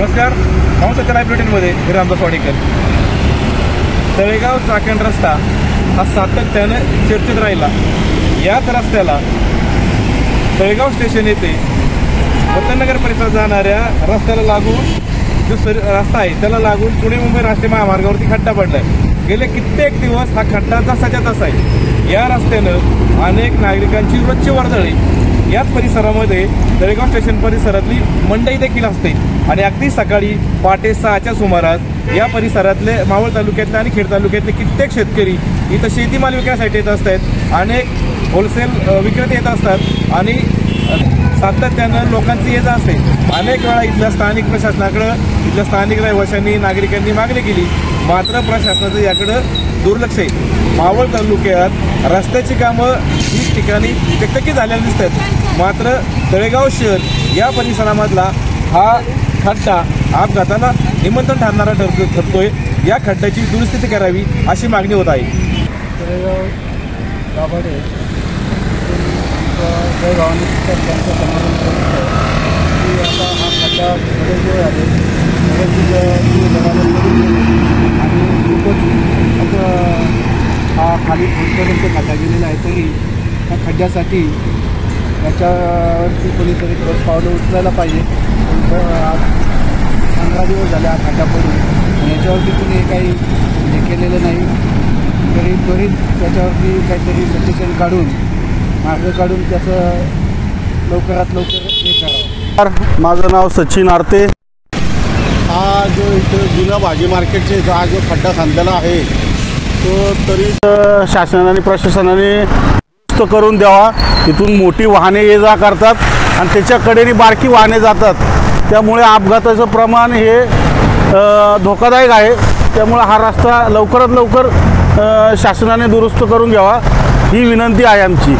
नमस्कार, मावसाच्या लाईव्ह बुलेटिनमध्ये मी रामदास वाडेकर। तळेगाव चाकण रस्ता हा सातत्यानं चर्चेत राहिला। याच रस्त्याला तळेगाव स्टेशन येथे वतननगर परिसरात जाणाऱ्या रस्त्याला लागून जो रस्ता आहे त्याला लागून पुणे मुंबई राष्ट्रीय महामार्गावरती खड्डा पडलाय। गेले कित्येक दिवस हा खड्डा तसाच्या तसा आहे। या रस्त्यानं अनेक नागरिकांची रोजची वर्दळ याच परिसरामध्ये तळेगाव स्टेशन परिसरातली मंडई देखील असते आणि अगदी सकाळी पहाटे 6च्या सुमारास या परिसरातले मावळ तालुक्यातले आणि खेड तालुक्यातले कित्येक शेतकरी इथं शेतीमाल विकण्यासाठी येत असतात। अनेक होलसेल विक्रेते येत असतात आणि सातत्यानं लोकांची ये जा असते। अनेक वेळा इथल्या स्थानिक प्रशासनाकडे इथल्या स्थानिक रहिवाशांनी नागरिकांनी मागणी केली, मात्र प्रशासनाचं याकडे दुर्लक्ष आहे। मावळ तालुक्यात रस्त्याची कामं ही ठिकाणी टकटकी झालेली दिसतात, मात्र तळेगाव शहर या परिसरामधला हा खड्डा अपघाताला निमंत्रण ठरणारा ठरतोय। या खड्ड्याची दुरुस्ती करावी अशी मागणी होत आहे। तळेगाव गाभाडे जळगावाने त्यांचं समाधान करत की आता हा खड्डा बरेच वेळ आले आणि खूपच असं हा खाली फुटपर्यंत खड्डा गेलेला आहे। तरी त्या खड्ड्यासाठी याच्यावरती कोणीतरी ठोस पावलं उचलायला पाहिजे। 15 दिवस झाले हा खड्डा पडून याच्यावरती कुणी काही हे केलेलं नाही। तरी त्वरित त्याच्यावरती काहीतरी सजेशन काढून मार्ग काढून त्याचं लवकरात लवकर हे करावं। माझं नाव सचिन आरते। हा जो इथं जुना भाजी मार्केटचे हा जो खड्डा सांधलेला आहे तो तरी शासनाने प्रशासनाने दुरुस्त करून द्यावा। इथून मोठी वाहने ये जा करतात आणि त्याच्याकडेने बारकी वाहने जातात, त्यामुळे अपघाताचं प्रमाण हे धोकादायक आहे। त्यामुळे हा रस्ता लवकरात लवकर शासनाने दुरुस्त करून घ्यावा ही विनंती आहे आमची।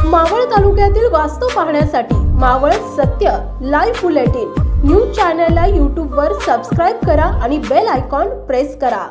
मावळ तालुक्यातील वास्तव पाहण्यासाठी मावळ सत्य लाईव्ह बुलेटिन न्यूज चॅनलला YouTube वर सबस्क्राईब करा आणि बेल आयकॉन प्रेस करा।